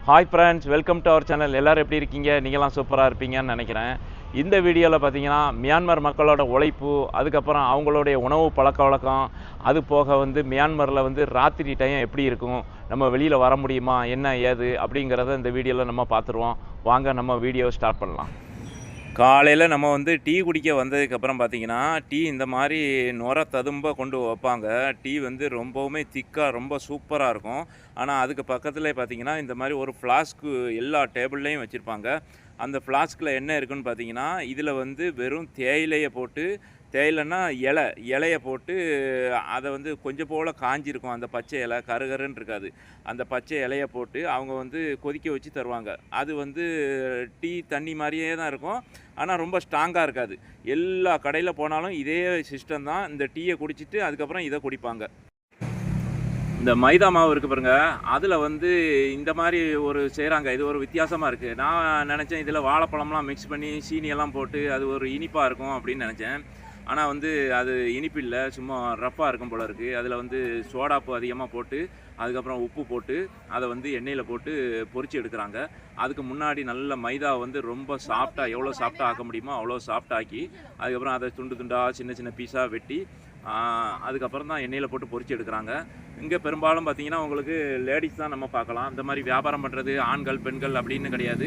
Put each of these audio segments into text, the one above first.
Hi friends, welcome to our channel. எல்லோரும் எப்படி இருக்கீங்க? நீங்களாம் சூப்பராக இருப்பீங்கன்னு நினைக்கிறேன். இந்த வீடியோவில் பார்த்தீங்கன்னா மியான்மர் மக்களோட உழைப்பு, அதுக்கப்புறம் அவங்களுடைய உணவு பழக்க வழக்கம், அது போக மியான்மரில் ராத்திரி டைம் எப்படி இருக்கும், நம்ம வெளியில் வர முடியுமா, என்ன ஏது அப்படிங்கிறத இந்த வீடியோவில் நம்ம பார்த்துருவோம். வாங்க நம்ம வீடியோ ஸ்டார்ட் பண்ணலாம். காலையில் நம்ம டீ குடிக்க வந்ததுக்கப்புறம் பார்த்தீங்கன்னா, டீ இந்த மாதிரி நுர ததும்ப கொண்டு வைப்பாங்க. டீ ரொம்பவுமே திக்காக ரொம்ப சூப்பராக இருக்கும். ஆனால் அதுக்கு பக்கத்தில் பார்த்தீங்கன்னா, இந்த மாதிரி ஒரு ஃப்ளாஸ்க்கு எல்லா டேபிள்லேயும் வச்சுருப்பாங்க. அந்த ஃப்ளாஸ்கில் என்ன இருக்குதுன்னு பார்த்தீங்கன்னா, இதில் வெறும் தேயிலையை போட்டு, தேயிலைன்னா இலைய போட்டு அதை கொஞ்சம் போல் காஞ்சிருக்கும். அந்த பச்சை இலை கருகருன்னு இருக்காது. அந்த பச்சை இலையை போட்டு அவங்க கொதிக்க வச்சு தருவாங்க. அது டீ தண்ணி மாதிரியே தான் இருக்கும். ஆனால் ரொம்ப ஸ்ட்ராங்காக இருக்காது. எல்லா கடையில் போனாலும் இதே சிஸ்டம் தான். இந்த டீயை குடிச்சிட்டு அதுக்கப்புறம் இதை குடிப்பாங்க. இந்த மைதா மாவு இருக்குது பாருங்க, அதில் இந்த மாதிரி ஒரு செய்கிறாங்க. இது ஒரு வித்தியாசமாக இருக்குது. நான் நினச்சேன் இதில் வாழைப்பழம்லாம் மிக்ஸ் பண்ணி சீனியெல்லாம் போட்டு அது ஒரு இனிப்பாக இருக்கும் அப்படின்னு நினச்சேன். ஆனால் அது இனிப்பு இல்லை, சும்மா ரஃப்பாக இருக்கும் போல இருக்குது. அதில் சோடாப்பு அதிகமாக போட்டு, அதுக்கப்புறம் உப்பு போட்டு அதை எண்ணெயில் போட்டு பொரித்து எடுக்கிறாங்க. அதுக்கு முன்னாடி நல்ல மைதா ரொம்ப சாஃப்டாக, எவ்வளோ சாஃப்டாக ஆக்க முடியுமோ அவ்வளோ சாஃப்டாக்கி, அதுக்கப்புறம் அதை துண்டு துண்டாக சின்ன சின்ன பீஸாக வெட்டி அதுக்கப்புறம் தான் எண்ணெயில் போட்டு பொரித்து எடுக்கிறாங்க. இங்கே பெரும்பாலும் பார்த்திங்கன்னா உங்களுக்கு லேடிஸ் தான் நம்ம பார்க்கலாம். இந்த மாதிரி வியாபாரம் பண்ணுறது ஆண்கள் பெண்கள் அப்படின்னு கிடையாது,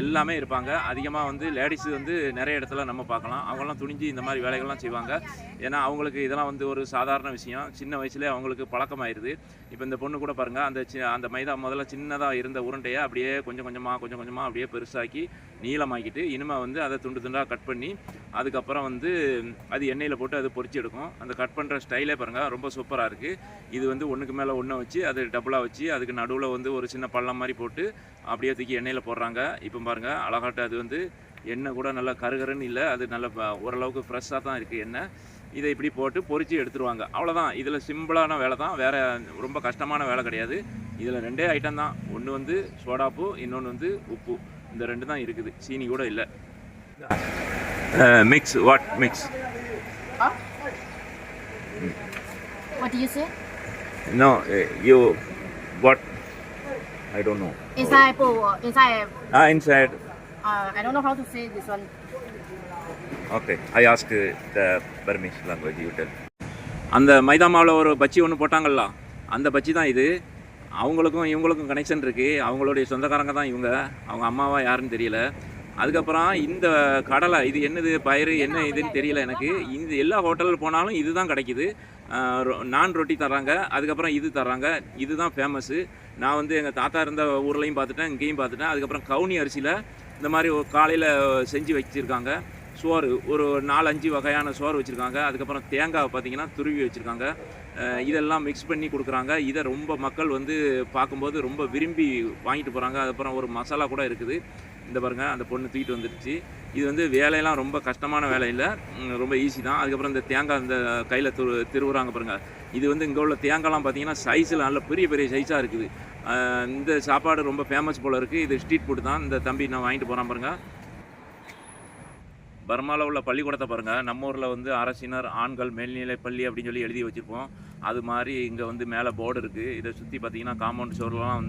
எல்லாமே இருப்பாங்க. அதிகமாக லேடிஸு நிறைய இடத்துல நம்ம பார்க்கலாம். அவங்களாம் துணிஞ்சு இந்த மாதிரி வேலைகள்லாம் செய்வாங்க. ஏன்னா அவங்களுக்கு இதெல்லாம் ஒரு சாதாரண விஷயம். சின்ன வயசுலேயே அவங்களுக்கு பழக்கமாயிருது. இப்போ இந்த பொண்ணு கூட பாருங்கள், அந்த மைதா முதல்ல சின்னதாக இருந்த உருண்டையை அப்படியே கொஞ்சம் கொஞ்சமாக அப்படியே பெருசாக்கி நீளமாக்கிட்டு இனிமேல் அதை துண்டு துண்டாக கட் பண்ணி அதுக்கப்புறம் அது எண்ணெயில் போட்டு அது பொரிச்சு எடுக்கும். அந்த கட் பண்ணுற ஸ்டைலே பாருங்கள், ரொம்ப சூப்பராக இருக்குது. இது ஒன்றுக்கு மேலே ஒன்றை வச்சு அது டபுளாக வச்சு அதுக்கு நடுவில் ஒரு சின்ன பள்ளம் மாதிரி போட்டு அப்படியே தூக்கி எண்ணெயில் போடுறாங்க. இப்போ பாருங்கள் அழகாட்டு அது எண்ணெய் கூட நல்லா கருகருன்னு இல்லை, அது நல்ல ஓரளவுக்கு ஃப்ரெஷ்ஷாக தான் இருக்குது எண்ணெய். இதை இப்படி போட்டு பொரித்து எடுத்துருவாங்க. அவ்வளோதான். இதில் சிம்பிளான வேலை தான், வேறு ரொம்ப கஷ்டமான வேலை கிடையாது. இதில் ரெண்டே ஐட்டம் தான். ஒன்று சோடாப்பு, இன்னொன்று உப்பு. இந்த ரெண்டு தான் இருக்குது, சீனி கூட இல்லை. Mix what mix? What do you say? No, you what? I don't know. Inside bowl or inside? Inside. I don't know how to say this one. Okay, I ask the Burmese language. You tell. அந்த மைதா மாவில் ஒரு பச்சி ஒன்று போட்டாங்கல்ல, அந்த பச்சி தான் இது. அவங்களுக்கும் இவங்களுக்கும் கனெக்ஷன் இருக்குது. அவங்களுடைய சொந்தக்காரங்க தான் இவங்க. அவங்க அம்மாவா யாருன்னு தெரியல. அதுக்கப்புறம் இந்த கடலை, இது என்னது பயிறு என்ன இதுன்னு தெரியல எனக்கு. இந்த எல்லா ஹோட்டலில் போனாலும் இது தான் கிடைக்கிது. நான் ரொட்டி தர்றாங்க, அதுக்கப்புறம் இது தர்றாங்க. இதுதான் ஃபேமஸ்ஸு. நான் எங்கள் தாத்தா இருந்த ஊர்லேயும் பார்த்துட்டேன், இங்கேயும் பார்த்துட்டேன். அதுக்கப்புறம் கவுனி அரிசியில் இந்த மாதிரி காலையில் செஞ்சு வச்சுருக்காங்க. சோறு ஒரு 4-5 வகையான சோறு வச்சுருக்காங்க. அதுக்கப்புறம் தேங்காய் பார்த்திங்கன்னா துருவி வச்சுருக்காங்க. இதெல்லாம் மிக்ஸ் பண்ணி கொடுக்குறாங்க. இதை ரொம்ப மக்கள் பார்க்கும்போது ரொம்ப விரும்பி வாங்கிட்டு போகிறாங்க. அதுக்கப்புறம் ஒரு மசாலா கூட இருக்குது. இந்த பாருங்கள், அந்த பொண்ணு தூக்கிட்டு வந்துடுச்சு. இது வேலையெல்லாம் ரொம்ப கஷ்டமான வேலை இல்லை, ரொம்ப ஈஸி தான். அதுக்கப்புறம் இந்த தேங்காய் இந்த கையில் திருவுறாங்க பாருங்கள். இது இங்கே உள்ள தேங்காய்லாம் பார்த்திங்கன்னா சைஸில் நல்ல பெரிய பெரிய சைஸாக இருக்குது. இந்த சாப்பாடு ரொம்ப ஃபேமஸ் போல் இருக்குது. இது ஸ்ட்ரீட் ஃபுட் தான். இந்த தம்பி நான் வாங்கிட்டு போகிறேன் பாருங்கள். பர்மாவில் உள்ள பள்ளிக்கூடத்தை பாருங்கள். நம்ம ஊரில் அரசினர் ஆண்கள் மேல்நிலை பள்ளி அப்படின்னு சொல்லி எழுதி வச்சுருப்போம். அது மாதிரி இங்கே மேலே போர்டு இருக்குது. இதை சுற்றி பார்த்திங்கன்னா காம்பவுண்ட் சோர்லாம்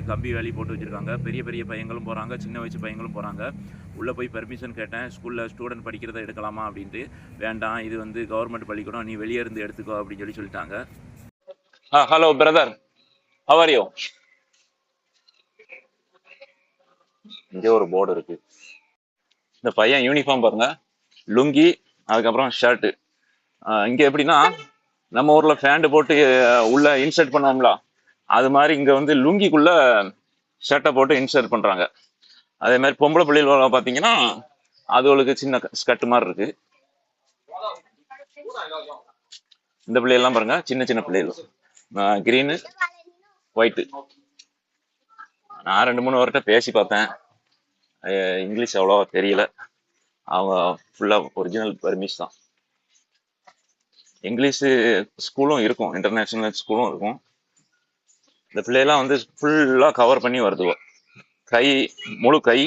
கம்பி வேலி போட்டு வச்சுருக்காங்க. பெரிய பெரிய பையங்களும் போகிறாங்க, சின்ன வயசு பையங்களும் போகிறாங்க. உள்ளே போய் பெர்மிஷன் கேட்டேன், ஸ்கூலில் ஸ்டூடெண்ட் படிக்கிறத எடுக்கலாமா அப்படின்ட்டு. வேண்டாம், இது கவர்மெண்ட் பள்ளிக்கூடம், நீ வெளியே இருந்து எடுத்துக்கோ அப்படின்னு சொல்லிட்டாங்க. Hello brother, how are you? இங்கே ஒரு போர்டு இருக்குது. இந்த பையன் யூனிஃபார்ம் பாருங்க, லுங்கி, அதுக்கப்புறம் ஷர்ட்டு. இங்கே எப்படின்னா நம்ம ஊரில் ஃபேண்ட் போட்டு உள்ளே இன்சர்ட் பண்ணுவோம்ல, அது மாதிரி இங்கே லுங்கிக்குள்ளே ஷர்ட்டை போட்டு இன்சர்ட் பண்ணுறாங்க. அதே மாதிரி பொம்பளை பிள்ளைகள் பார்த்தீங்கன்னா அதுகளுக்கு சின்ன ஸ்கர்ட் மாதிரி இருக்கு. இந்த பிள்ளைகள்லாம் பாருங்க, சின்ன சின்ன பிள்ளைகள், கிரீனு ஒயிட்டு. நான் 2-3 பேர்கிட்ட பேசி பார்த்தேன், இங்கிலீஷ் அவ்வளோவா தெரியல. அவங்க ஃபுல்லாக ஒரிஜினல் பர்மீஸ் தான். இங்கிலீஷு ஸ்கூலும் இருக்கும், இன்டர்நேஷ்னல் ஸ்கூலும் இருக்கும். இந்த பிள்ளையெல்லாம் ஃபுல்லாக கவர் பண்ணி வருதுவோ. கை, முழு கை,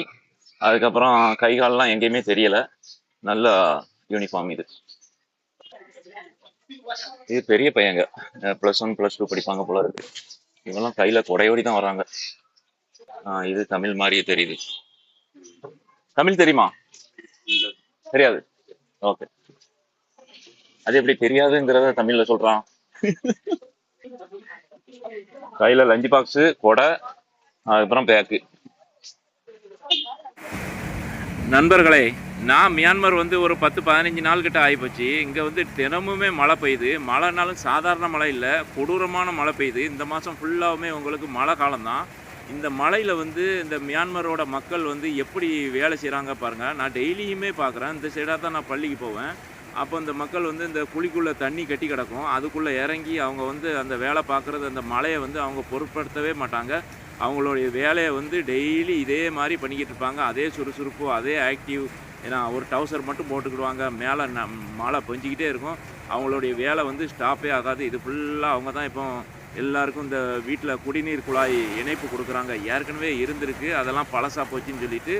அதுக்கப்புறம் கை காலெலாம் எங்கேயுமே தெரியலை. நல்ல யூனிஃபார்ம் இது. இது பெரிய பையங்க, +1 +2 படிப்பாங்க போல இருக்கு. இவங்கெல்லாம் கையில் கொடையோடி தான் வராங்க. இது தமிழ் மாதிரியே தெரியுது. தமிழ் தெரியுமா? தெரியாது. ஓகே. அது எப்படி தெரியாதுங்கிறத தமிழ்ல சொல்றான்? கையில லஞ்ச் பாக்ஸ், கொடை, அதுக்கப்புறம் பேக்கு. நண்பர்களே, நான் மியான்மர் வந்து ஒரு 10-15 நாள் கிட்ட ஆகிப்போச்சு. இங்கே வந்து தினமுமே மழை பெய்யுது. மழைனாலும் சாதாரண மழை இல்லை, கொடூரமான மழை பெய்யுது. இந்த மாதம் ஃபுல்லாகவுமே உங்களுக்கு மழை காலம்தான். இந்த மழையில் வந்து இந்த மியான்மரோட மக்கள் வந்து எப்படி வேலை செய்கிறாங்க பாருங்கள். நான் டெய்லியுமே பார்க்குறேன். இந்த சைடாக தான் நான் பள்ளிக்கு போவேன். அப்போ இந்த மக்கள் வந்து இந்த குழிக்குள்ளே தண்ணி கட்டி கிடக்கும். அதுக்குள்ளே இறங்கி அவங்க வந்து அந்த வேலை பார்க்குறது, அந்த மழையை வந்து அவங்க பொருட்படுத்தவே மாட்டாங்க. அவங்களுடைய வேலையை வந்து டெய்லி இதே மாதிரி பண்ணிக்கிட்டு இருப்பாங்க. அதே சுறுசுறுப்பு, அதே ஆக்டிவ். ஏன்னா ஒரு டவுசர் மட்டும் போட்டுக்கிடுவாங்க. மேலே மழை பெஞ்சிக்கிட்டே இருக்கும். அவங்களுடைய வேலை வந்து ஸ்டாப்பே ஆகாது. இது ஃபுல்லாக அவங்க தான் இப்போ எல்லாருக்கும் இந்த வீட்டில் குடிநீர் குழாய் இணைப்பு கொடுக்குறாங்க. ஏற்கனவே இருந்திருக்கு, அதெல்லாம் பழசாக போச்சுன்னு சொல்லிட்டு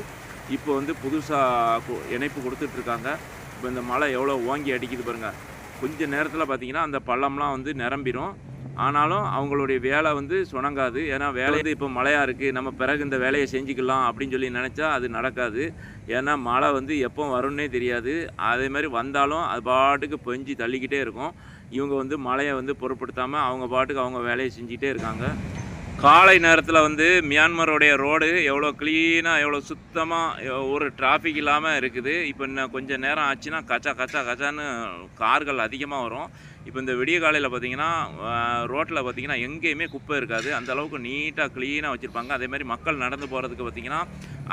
இப்போ வந்து புதுசாக இணைப்பு கொடுத்துட்ருக்காங்க. இப்போ இந்த மழை எவ்வளோ ஓங்கி அடிக்குது பாருங்கள். கொஞ்சம் நேரத்தில் பார்த்திங்கன்னா அந்த பள்ளம்லாம் வந்து நிரம்பிடும். ஆனாலும் அவங்களுடைய வேலை வந்து சுணங்காது. ஏன்னா வேலை வந்து இப்போ மழையாக இருக்குது, நம்ம பிறகு இந்த வேலையை செஞ்சுக்கலாம் அப்படின்னு சொல்லி நினச்சா அது நடக்காது. ஏன்னா மழை வந்து எப்போ வரும்னே தெரியாது. அதே மாதிரி வந்தாலும் அது பாட்டுக்கு பெஞ்சு தள்ளிக்கிட்டே இருக்கும். இவங்க வந்து மழையை வந்து பொருட்படுத்தாமல் அவங்க பாட்டுக்கு அவங்க வேலையை செஞ்சுக்கிட்டே இருக்காங்க. காலை நேரத்தில் வந்து மியான்மரோடைய ரோடு எவ்வளோ க்ளீனாக, எவ்வளோ சுத்தமாக, ஒரு டிராஃபிக் இல்லாமல் இருக்குது. இப்போ இன்னும் கொஞ்சம் நேரம் ஆச்சுன்னா கச்சான்னு கார்கள் அதிகமாக வரும். இப்போ இந்த விடிய காலையில் பார்த்திங்கன்னா ரோட்டில் பார்த்திங்கன்னா எங்கேயுமே குப்பை இருக்காது. அந்த அளவுக்கு நீட்டாக க்ளீனாக வச்சுருப்பாங்க. அதேமாதிரி மக்கள் நடந்து போகிறதுக்கு பார்த்திங்கன்னா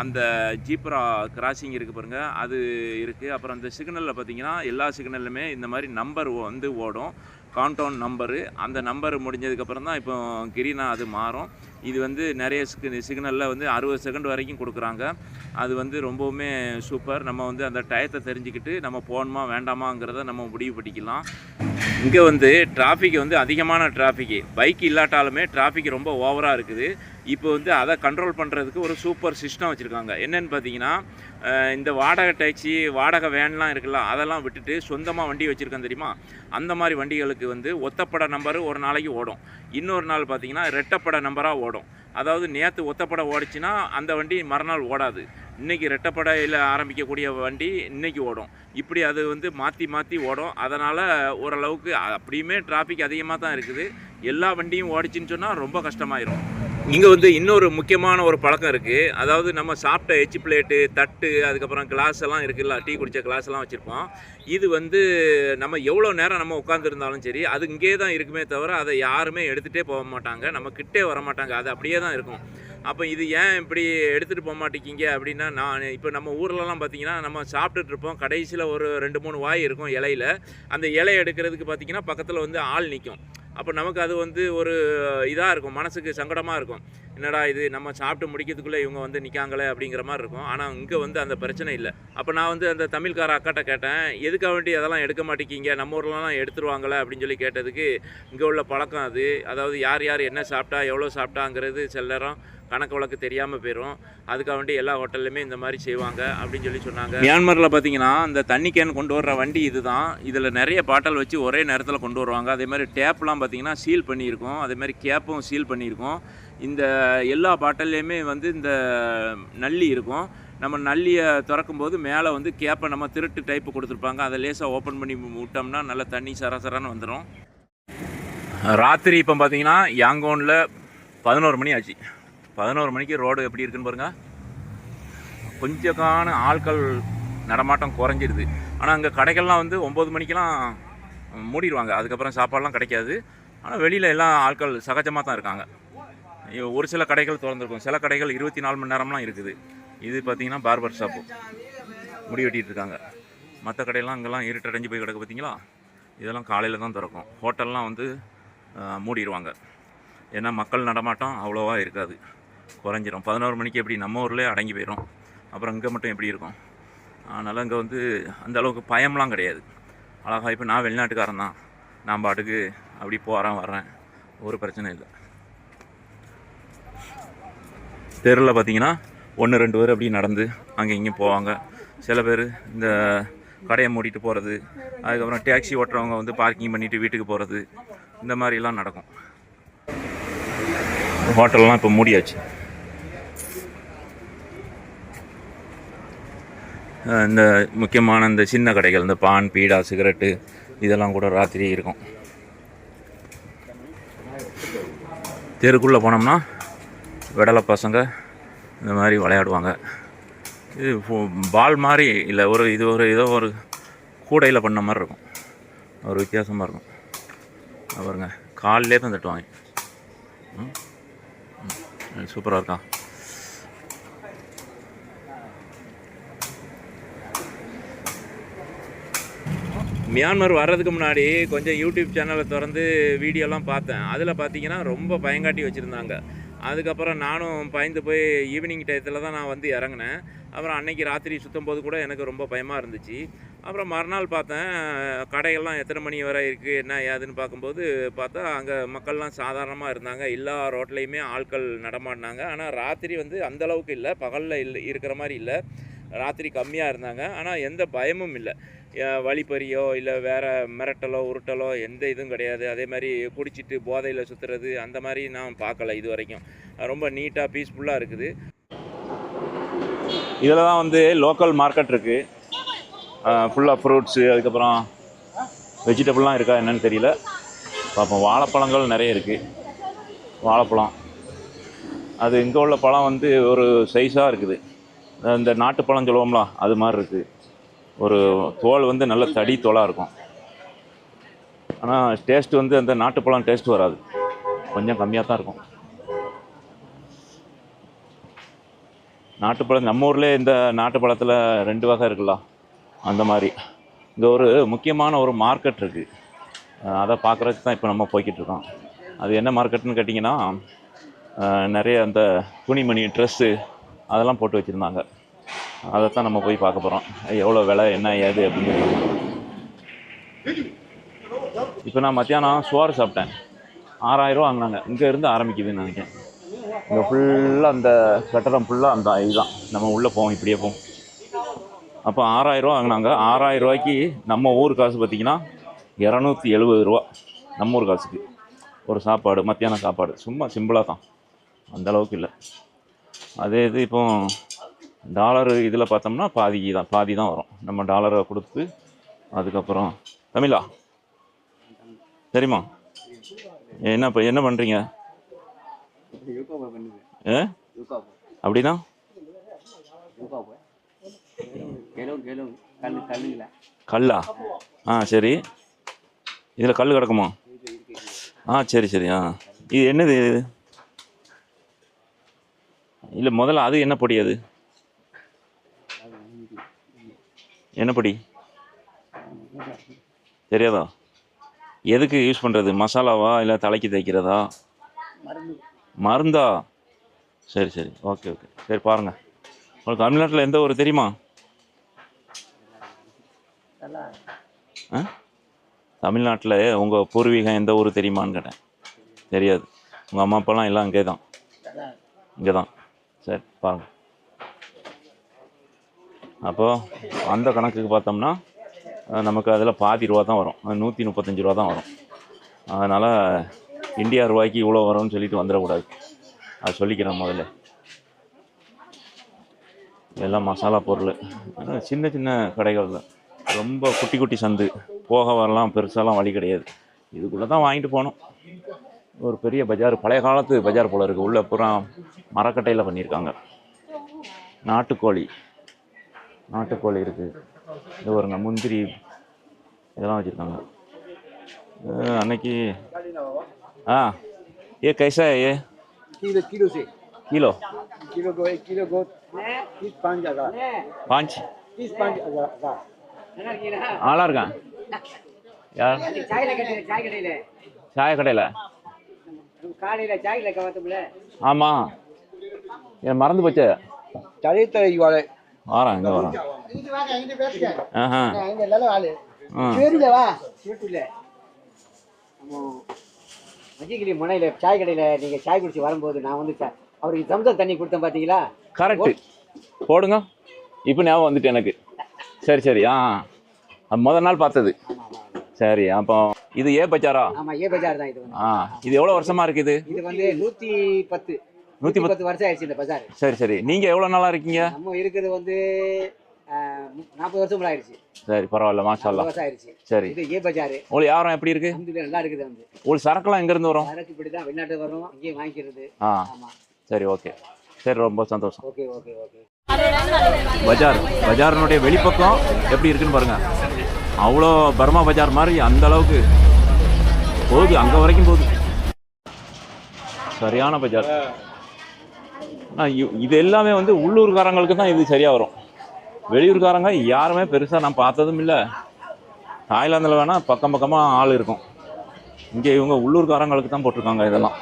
அந்த ஜீப்ரா கிராசிங் இருக்குது பாருங்கள், அது இருக்குது. அப்புறம் அந்த சிக்னலில் பார்த்திங்கன்னா எல்லா சிக்னல்லுமே இந்த மாதிரி நம்பர் வந்து ஓடும், கவுண்டவுன் நம்பரு. அந்த நம்பர் முடிஞ்சதுக்கப்புறம் தான் இப்போ கிரீனாக அது மாறும். இது வந்து நிறைய சிக்னலில் வந்து 60 செகண்ட் வரைக்கும் கொடுக்குறாங்க. அது வந்து ரொம்பவுமே சூப்பர். நம்ம வந்து அந்த டயத்தை தெரிஞ்சுக்கிட்டு நம்ம போகணுமா வேண்டாமாங்கிறத நம்ம முடிவு பண்ணிக்கலாம். இங்கே வந்து டிராஃபிக் வந்து அதிகமான டிராஃபிக்கு, பைக் இல்லாட்டாலுமே டிராஃபிக் ரொம்ப ஓவராக இருக்குது. இப்போ வந்து அதை கண்ட்ரோல் பண்ணுறதுக்கு ஒரு சூப்பர் சிஸ்டம் வச்சுருக்காங்க. என்னென்னு பார்த்தீங்கன்னா, இந்த வாடகை டாக்ஸி, வாடகை வேன்லாம் இருக்குல்ல, அதெல்லாம் விட்டுட்டு சொந்தமாக வண்டி வச்சுருக்கேன் தெரியுமா, அந்த மாதிரி வண்டிகளுக்கு வந்து ஒத்தப்பட நம்பரு ஒரு நாளைக்கு ஓடும். இன்னொரு நாள் பார்த்திங்கன்னா ரெட்டப்பட நம்பராக ஓடும். அதாவது நேற்று ஒத்தப்பட ஓடிச்சுன்னா அந்த வண்டி மறுநாள் ஓடாது. இன்றைக்கி ரெட்டப்படையில் ஆரம்பிக்கக்கூடிய வண்டி இன்றைக்கி ஓடும். இப்படி அது வந்து மாற்றி ஓடும். அதனால் ஓரளவுக்கு அப்படியுமே டிராஃபிக் அதிகமாக தான் இருக்குது. எல்லா வண்டியும் ஓடிச்சின்னு சொன்னால் ரொம்ப கஷ்டமாயிரும். இங்கே வந்து இன்னொரு முக்கியமான ஒரு பழக்கம் இருக்குது. அதாவது நம்ம சாப்பிட்ட எச்சி பிளேட்டு, தட்டு, அதுக்கப்புறம் கிளாஸ் எல்லாம் இருக்குல்ல, டீ குடித்த கிளாஸ் எல்லாம் வச்சுருப்போம். இது வந்து நம்ம எவ்வளோ நேரம் நம்ம உட்காந்துருந்தாலும் சரி, அது இங்கே தான் இருக்குமே தவிர அதை யாருமே எடுத்துகிட்டே போக மாட்டாங்க, நம்ம கிட்டே வர மாட்டாங்க, அது அப்படியே தான் இருக்கும். அப்போ இது ஏன் இப்படி எடுத்துகிட்டு போக மாட்டேங்கிங்க அப்படின்னா, நான் இப்போ நம்ம ஊர்லலாம் பார்த்திங்கன்னா நம்ம சாப்பிட்டுட்ருப்போம், கடைசியில் ஒரு 2-3 வாய் இருக்கும் இலையில். அந்த இலையை எடுக்கிறதுக்கு பார்த்திங்கன்னா பக்கத்தில் வந்து ஆள் நிற்கும். அப்போ நமக்கு அது வந்து ஒரு இதாக இருக்கும், மனசுக்கு சங்கடமாக இருக்கும். என்னடா இது, நம்ம சாப்பிட்டு முடிக்கிறதுக்குள்ளே இவங்க வந்து நிற்காங்களே அப்படிங்கிற மாதிரி இருக்கும். ஆனால் இங்கே வந்து அந்த பிரச்சனை இல்லை. அப்போ நான் வந்து அந்த தமிழ்கார அக்காட்ட கேட்டேன், எதுக்காக வேண்டி அதெல்லாம் எடுக்க மாட்டேங்கிங்க, நம்ம ஊர்லலாம் எடுத்துருவாங்களே அப்படின்னு சொல்லி கேட்டதுக்கு, இங்கே உள்ள பழக்கம் அது. அதாவது யார் என்ன சாப்பிட்டா, எவ்வளோ சாப்பிட்டாங்கிறது சில நேரம் கணக்கு வழக்கு தெரியாமல் போயிடும். அதுக்காக வேண்டி எல்லா ஹோட்டல்லையுமே இந்த மாதிரி செய்வாங்க அப்படின்னு சொல்லி சொன்னாங்க. மியான்மரில் பார்த்தீங்கன்னா இந்த தண்ணி கேன் கொண்டு வர்ற வண்டி இது தான். இதில் நிறைய பாட்டில் வச்சு ஒரே நேரத்தில் கொண்டு வருவாங்க. அதே மாதிரி டேப்லாம் பார்த்தீங்கன்னா சீல் பண்ணியிருக்கோம். அதே மாதிரி கேப்பும் சீல் பண்ணியிருக்கோம். இந்த எல்லா பாட்டில்லையுமே வந்து இந்த நல்லி இருக்கும். நம்ம நல்லியை திறக்கும்போது மேலே வந்து கேப்பை நம்ம திருட்டு டைப்பு கொடுத்துருப்பாங்க. அதை லேசாக ஓப்பன் பண்ணி விட்டோம்னா நல்லா தண்ணி சரசரன்னு வந்துடும். ராத்திரி இப்போ பார்த்தீங்கன்னா யாங்கோனில் 11 மணி ஆச்சு. 11 மணிக்கு ரோடு எப்படி இருக்குன்னு பாருங்கள். கொஞ்சக்கான ஆட்கள் நடமாட்டம் குறைஞ்சிருது. ஆனால் அங்கே கடைகள்லாம் வந்து 9 மணிக்கெலாம் மூடிடுவாங்க. அதுக்கப்புறம் சாப்பாடெலாம் கிடைக்காது. ஆனால் வெளியில் எல்லாம் ஆட்கள் சகஜமாக தான் இருக்காங்க. ஒரு சில கடைகள் திறந்துருக்கும், சில கடைகள் 24 மணி நேரம்லாம் இருக்குது. இது பார்த்திங்கன்னா பார்பர் ஷாப்பு, முடி வெட்டிகிட்டு இருக்காங்க. மற்ற கடையெல்லாம் அங்கெல்லாம் இருட்டடைஞ்சு போய் கிடக்கு பார்த்தீங்களா. இதெல்லாம் காலையில் தான் திறக்கும். ஹோட்டல்லாம் வந்து மூடிடுவாங்க. ஏன்னா மக்கள் நடமாட்டம் அவ்வளோவா இருக்காது, குறைஞ்சிரும். 11 மணிக்கு எப்படி நம்ம ஊர்லேயே அடங்கி போயிடும், அப்புறம் இங்கே மட்டும் எப்படி இருக்கும். அதனால் இங்கே வந்து அந்த அளவுக்கு பயம்லாம் கிடையாது. அழகாக இப்போ நான் வெளிநாட்டுக்காரன் தான், நான் பாட்டுக்கு அப்படி போகிறேன் வர்றேன், ஒரு பிரச்சனை இல்லை. தெருவில் பார்த்தீங்கன்னா 1-2 பேர் அப்படி நடந்து அங்கே இங்கேயும் போவாங்க. சில பேர் இந்த கடையை மூடிட்டு போகிறது, அதுக்கப்புறம் டேக்ஸி ஓட்டுறவங்க வந்து பார்க்கிங் பண்ணிவிட்டு வீட்டுக்கு போகிறது, இந்த மாதிரிலாம் நடக்கும். ஹோட்டல்லாம் இப்போ மூடியாச்சு. இந்த முக்கியமான இந்த சின்ன கடைகள், இந்த பான், பீடா, சிகரெட்டு இதெல்லாம் கூட ராத்திரி இருக்கும். தெருக்குள்ளே போனோம்னா விடலை பசங்க இந்த மாதிரி விளையாடுவாங்க. இது பால் மாதிரி இல்லை, ஏதோ ஒரு கூடையில் பண்ண மாதிரி இருக்கும், ஒரு வித்தியாசமாக இருக்கும். பாருங்க, காலிலே தான் தட்டுவாங்க. சூப்பராக இருக்கா. மியான்மர் வர்றதுக்கு முன்னாடி கொஞ்சம் யூடியூப் சேனலை திறந்து வீடியோலாம் பார்த்தேன். அதில் பார்த்தீங்கன்னா ரொம்ப பயங்காட்டி வச்சுருந்தாங்க. அதுக்கப்புறம் நானும் பயந்து போய் ஈவினிங் டயத்தில் தான் நான் வந்து இறங்கினேன். அப்புறம் அன்னைக்கு ராத்திரி சுற்றும் போது கூட எனக்கு ரொம்ப பயமாக இருந்துச்சு. அப்புறம் மறுநாள் பார்த்தேன், கடைகள்லாம் எத்தனை மணி வரை இருக்குது என்ன ஏதுன்னு பார்க்கும்போது பார்த்தா அங்கே மக்கள்லாம் சாதாரணமாக இருந்தாங்க. எல்லா ரோட்லேயுமே ஆட்கள் நடமாடினாங்க. ஆனால் ராத்திரி வந்து அந்தளவுக்கு இல்லை, பகலில் இருக்கிற மாதிரி இல்லை, ராத்திரி கம்மியாக இருந்தாங்க. ஆனால் எந்த பயமும் இல்லை, வழிப்பறியோ இல்லை வேறு மிரட்டலோ உருட்டலோ எந்த இதுவும் கிடையாது. அதே மாதிரி குடிச்சிட்டு போதையில் சுற்றுறது அந்த மாதிரி நான் பார்க்கல இது வரைக்கும். ரொம்ப நீட்டாக பீஸ்ஃபுல்லாக இருக்குது. இதில் தான் வந்து லோக்கல் மார்க்கெட் இருக்குது, ஃபுல்லாக ஃப்ரூட்ஸு, அதுக்கப்புறம் வெஜிடபிள்லாம் இருக்கா என்னன்னு தெரியல, பார்ப்போம். வாழைப்பழங்கள் நிறைய இருக்குது. வாழைப்பழம் அது இங்கே உள்ள பழம் வந்து ஒரு சைஸாக இருக்குது. இந்த நாட்டுப்பழம் சொல்லுவோம்ல அது மாதிரி இருக்குது. ஒரு தோல் வந்து நல்ல தடி தோலாக இருக்கும். ஆனால் டேஸ்ட் வந்து அந்த நாட்டுப்பழம் டேஸ்ட் வராது, கொஞ்சம் கம்மியாக தான் இருக்கும். நாட்டுப்பழம் நம்ம ஊர்லேயே இந்த நாட்டுப்பழத்தில் 2 வகை இருக்குல்ல, அந்த மாதிரி. இங்கே ஒரு முக்கியமான ஒரு மார்க்கெட் இருக்குது, அதை பார்க்குறதுக்கு தான் இப்போ நம்ம போய்கிட்டு இருக்கோம். அது என்ன மார்க்கெட்டுன்னு கேட்டிங்கன்னா, நிறைய அந்த துணிமணி, ட்ரெஸ்ஸு அதெல்லாம் போட்டு வச்சுருந்தாங்க. அதைத்தான் நம்ம போய் பார்க்க போகிறோம். எவ்வளோ விலை என்ன ஏது அப்படின்னு. இப்போ நான் மத்தியானம் சோறு சாப்பிட்டேன், 6000 ரூபா வாங்கினாங்க. இங்கே இருந்து ஆரம்பிக்குதுன்னு நினைக்கிறேன். இங்கே ஃபுல்லாக அந்த கட்டடம் ஃபுல்லாக அந்த இதுதான். நம்ம உள்ளே போவோம், இப்படியே போவோம். அப்போ 6000 ரூபா வாங்கினாங்க. 6000 ரூபாய்க்கு நம்ம ஊர் காசு பார்த்திங்கன்னா 270 ரூபா நம்ம ஊர் காசுக்கு ஒரு சாப்பாடு, மத்தியானம் சாப்பாடு. சும்மா சிம்பிளாக தான், அந்தளவுக்கு இல்லை. அதே இது இப்போ டாலரு இதில் பார்த்தோம்னா பாதி தான் வரும். நம்ம டாலரை கொடுத்து அதுக்கப்புறம் தமிழா சரிம்மா என்ன பண்ணுறீங்க? அப்படின்னா கல்லா? சரி. இதில் கல் கிடக்குமா? சரி. இது என்னது? இல்லை முதல்ல அது என்ன பொடி? அது என்ன பொடி தெரியாதா? எதுக்கு யூஸ் பண்ணுறது? மசாலாவா இல்லை தலைக்கு தைக்கிறதா? மருந்தா? சரி. ஓகே. சரி, பாருங்கள். உங்களுக்கு தமிழ்நாட்டில் எந்த ஊர் தெரியுமா? தமிழ்நாட்டில் உங்கள் பூர்வீகம் எந்த ஊர் தெரியுமான்னு கேட்டேன். தெரியாது. உங்கள் அம்மா அப்பாலாம் எல்லாம் இங்கே தான். சரி, பாருங்கள். அப்போது அந்த கணக்குக்கு பார்த்தோம்னா நமக்கு அதில் பாதி ரூபா தான் வரும், 135 ரூபா தான் வரும். அதனால் இந்தியா ரூபாய்க்கு இவ்வளோ வரும்னு சொல்லிட்டு வந்துடக்கூடாது, அது சொல்லிக்கிறேன் முதல்ல. எல்லாம் மசாலா பொருள், சின்ன கடைகள் தான், ரொம்ப குட்டி சந்து, போக வரலாம், பெருசாலாம் வழி கிடையாது. இதுக்குள்ளே தான் வாங்கிட்டு போகணும். ஒரு பெரிய பஜார், பழைய காலத்து பஜார் போல் இருக்குது. உள்ளே பூரா மரக்கட்டையில் பண்ணியிருக்காங்க. நாட்டுக்கோழி இருக்குது. இது வருங்க, முந்திரி இதெல்லாம் வச்சுருக்காங்க. அன்னைக்கு ये कैसा है? ये किलो से किलो को 1 किलो को 5 ஆளாக இருக்கான் யார்? சாய கடையில் ஆமாம், என் மறந்து போச்சு. வரேன், இங்கே வரேன். மஜிகிரி முனையில சாய் கடையில் நீங்கள் சாய் குடிச்சு வரும்போது நான் வந்து அவருக்கு சம்சம் தண்ணி கொடுத்தேன் பார்த்தீங்களா? கரெக்டு, போடுங்க. இப்போ ஞாபகம் வந்துட்டு எனக்கு. சரி. முதல் நாள் பார்த்தது. சரி, அப்போ இது ஏ பஜாரா? ஆமாம், ஏ பஜார் தான் இது. இது எவ்வளோ வருஷமா இருக்குது? இது வந்து 110 110 வருஷம் ஆயிடுச்சு இந்த பஜார். சரி சரி. நீங்கள் எவ்வளோ நாளாக இருக்கீங்க? நம்ம இருக்கிறது வந்து 40 வருஷம் போல ஆயிடுச்சு. சரி பரவாயில்ல, மாஷா அல்லாஹ். வருஷம் ஆயிடுச்சு. சரி. இது ஏ பஜார். உங்களுக்கு வியாபாரம் எப்படி இருக்கு? நல்லா இருக்குது. வந்து உங்களுக்கு சரக்குலாம் எங்கேருந்து வரும்? சரக்கு இப்படி தான் வெளிநாட்டு வரும், இங்கேயே வாங்கிக்கிறது. ஆமாம். சரி ஓகே. சரி, ரொம்ப சந்தோஷம். Okay okay okay. பஜாரினுடைய வெளிப்பக்கம் எப்படி இருக்குன்னு பாருங்க. அவ்வளோ பர்மா பஜார் மாதிரி அந்த அளவுக்கு போகுது, அங்கே வரைக்கும் போகுது. சரியான பஜார். இது எல்லாமே வந்து உள்ளூர்காரங்களுக்கு தான் இது சரியாக வரும். வெளியூர்காரங்க யாருமே பெருசாக நான் பார்த்ததும் இல்லை. தாய்லாந்தில் வேணால் பக்கம் பக்கமாக ஆள் இருக்கும். இங்கே இவங்க உள்ளூர்காரங்களுக்கு தான் போட்டிருக்காங்க இதெல்லாம்.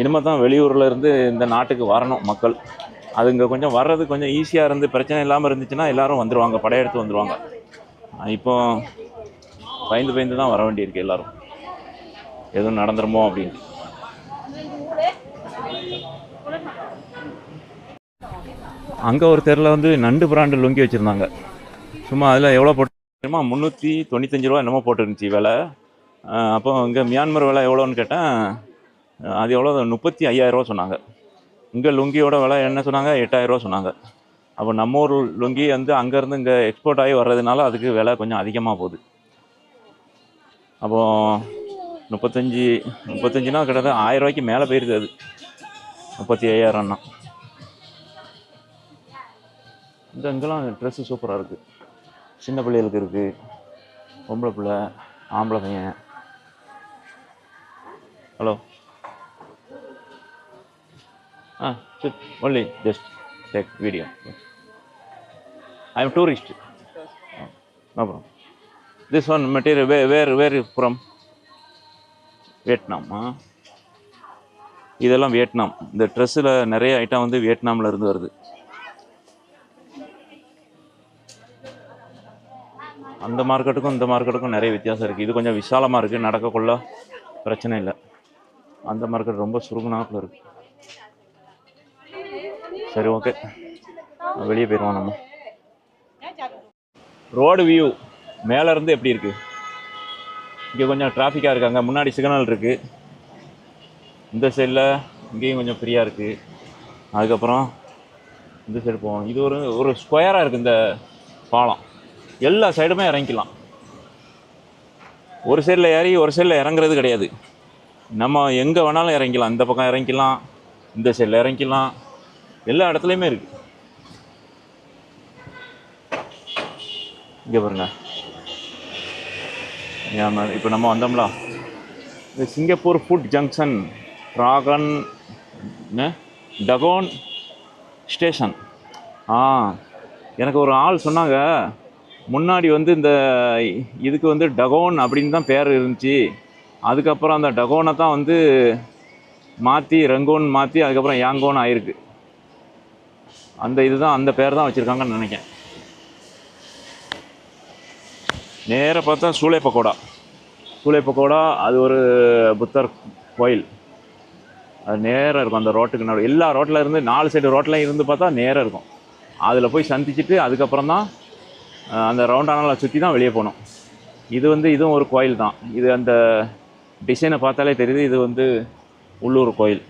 இனிமேல் தான் வெளியூரில் இருந்து இந்த நாட்டுக்கு வரணும் மக்கள். அது இங்கே கொஞ்சம் வர்றது கொஞ்சம் ஈஸியாக இருந்து பிரச்சனை இல்லாமல் இருந்துச்சுன்னா எல்லோரும் வந்துடுவாங்க, படையெடுத்து வந்துடுவாங்க. இப்போ பயந்து தான் வர வேண்டியிருக்கு எல்லோரும், எதுவும் நடந்துருமோ அப்படின்ட்டு. அங்கே ஒரு தெருவில் வந்து நண்டு பிராண்டு லுங்கி வச்சுருந்தாங்க. சும்மா அதில் எவ்வளோ போட்டு 395 ரூபா என்னமோ போட்டுருந்துச்சு விலை. அப்போ இங்கே மியான்மர் விலை எவ்வளோன்னு கேட்டேன். அது எவ்வளோ 35,000 ரூபா சொன்னாங்க. இங்கே லுங்கியோட விலை என்ன சொன்னாங்க? 8,000 ரூபா சொன்னாங்க. அப்போ நம்ம ஊர் லுங்கி வந்து அங்கேருந்து இங்கே எக்ஸ்போர்ட் ஆகி வர்றதுனால அதுக்கு விலை கொஞ்சம் அதிகமாக போகுது. அப்போது 35னா கிட்டத்தட்ட 1000 ரூபாய்க்கு மேலே போயிருது. அது 35,000ன்னா. இங்கெல்லாம் ட்ரெஸ்ஸு சூப்பராக இருக்குது. சின்ன பிள்ளைகளுக்கு இருக்குது, பொம்பளை பிள்ளை, ஆம்பளை பையன். Hello. only just take video. I am tourist. No problem. This one material where you from? Vietnam. இதெல்லாம் வியட்நாம். இந்த ட்ரெஸ்ஸில் நிறைய ஐட்டம் வந்து வியட்நாமில் இருந்து வருது. அந்த மார்க்கெட்டுக்கும் இந்த மார்க்கெட்டுக்கும் நிறைய வித்தியாசம் இருக்குது. இது கொஞ்சம் விசாலமாக இருக்குது, நடக்கக்குள்ள பிரச்சனை இல்லை. அந்த மார்க்கெட் ரொம்ப சுருங்குனாப்பில் இருக்குது. சரி ஓகே, வெளியே போயிடுவோம் நம்ம. ரோடு வியூ மேலேருந்து எப்படி இருக்குது? இங்கே கொஞ்சம் டிராஃபிக்காக இருக்காங்க. முன்னாடி சிக்னல் இருக்குது. இந்த சைடில் இங்கேயும் கொஞ்சம் ஃப்ரீயாக இருக்குது. அதுக்கப்புறம் இந்த சைடு போகணும். இது ஒரு ஸ்கொயராக இருக்குது இந்த பாலம். எல்லா சைடுமே இறங்கிக்கலாம். ஒரு சைடில் ஏறி ஒரு சைடில் இறங்குறது கிடையாது. நம்ம எங்கே வேணாலும் இறங்கிக்கலாம். இந்த பக்கம் இறங்கிக்கலாம், இந்த சைடில் இறங்கிக்கலாம், எல்லா இடத்துலையுமே இருக்குது. இங்கே பாருங்க. இப்போ நம்ம வந்தோம்ல, இந்த சிங்கப்பூர் ஃபுட் ஜங்ஷன் ட்ராகன் டகோன் ஸ்டேஷன். எனக்கு ஒரு ஆள் சொன்னாங்க, முன்னாடி வந்து இந்த இதுக்கு வந்து டகோன் அப்படின்னு தான் பேர் இருந்துச்சு. அதுக்கப்புறம் அந்த டகோனை தான் வந்து மாற்றி ரங்கோன் மாற்றி அதுக்கப்புறம் யாங்கோன் ஆயிருக்கு. அந்த இதுதான் அந்த பேர் தான் வச்சுருக்காங்கன்னு நினைக்கிறேன். நேராக பார்த்தா சூளை பக்கோடா அது ஒரு புத்தர் கோயில். அது நேராக இருக்கும் அந்த ரோட்டுக்கு நடு. எல்லா ரோட்டில் இருந்து 4 சைடு ரோட்டில் இருந்து பார்த்தா நேராக இருக்கும். அதில் போய் சந்திச்சுட்டு அதுக்கப்புறம் தான் அந்த ரவுண்டானால் சுற்றி தான் வெளியே போகணும். இது வந்து இதுவும் ஒரு கோயில் தான். இது அந்த டிசைனை பார்த்தாலே தெரியுது, இது வந்து உள்ளூர் கோயில்.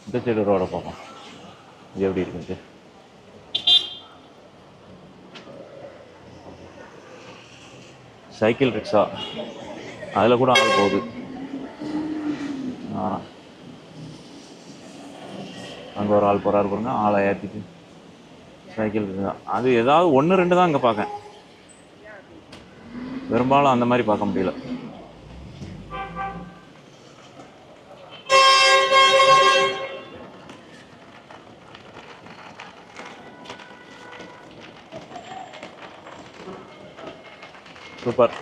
இந்த சைடு ரோடை பார்ப்போம் இது எப்படி இருக்குது. சைக்கிள் ரிக்ஷா, அதில் கூட ஆள் போகுது. அங்கே ஒரு ஆள் போகிறாரு பாருங்க, ஆளை ஏற்றிட்டு சைக்கிள் ரிக்ஷா. அது ஏதாவது 1-2 தான் அங்கே பார்க்கேன், பெரும்பாலும் அந்த மாதிரி பார்க்க முடியல. சூப்பர்.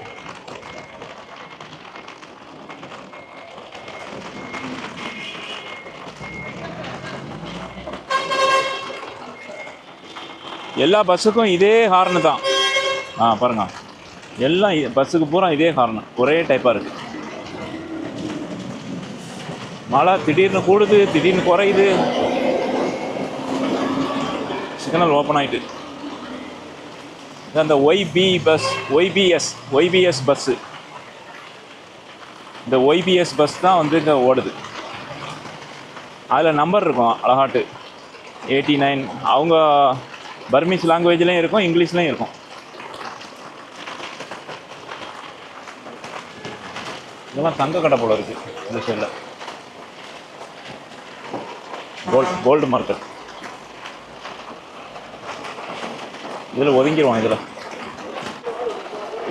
எல்லா பஸ்ஸுக்கும் இதே ஹார்னு தான். பாருங்க, எல்லாம் பஸ்ஸுக்கு பூரா இதே ஹார்னு, ஒரே டைப்பாக இருக்குது. மழை திடீர்னு கூடுது, திடீர்னு குறையுது. சிக்னல் ஓப்பன் ஆகிட்டு. அந்த ஒய்பிஎஸ் பஸ்ஸு. இந்த OBS பஸ் தான் வந்து இங்கே ஓடுது. அதில் நம்பர் இருக்கும் அழகாட்டு 89. அவங்க பர்மீஸ் லாங்குவேஜ்லேயும் இருக்கும், இங்கிலீஷ்லேயும் இருக்கும். இதெல்லாம் தங்க கடை போல இருக்குது இந்த சைடில். Gold market. இதில் ஒதுங்கிடுவோம். இதில்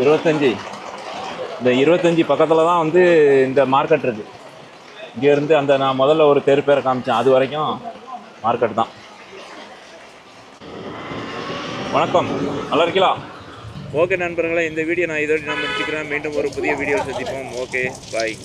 25, இந்த 25 பக்கத்தில் தான் வந்து இந்த மார்க்கெட் இருக்குது. இங்கேருந்து அந்த நான் முதல்ல ஒரு தெரு பேரை காமிச்சேன், அது வரைக்கும் மார்க்கெட் தான். வணக்கம், நல்லா இருக்கீங்களா? ஓகே நண்பர்களே, இந்த வீடியோ நான் இதோடு நான் முடிச்சுக்கிறேன். மீண்டும் ஒரு புதிய வீடியோ சந்திப்போம். ஓகே, பாய்.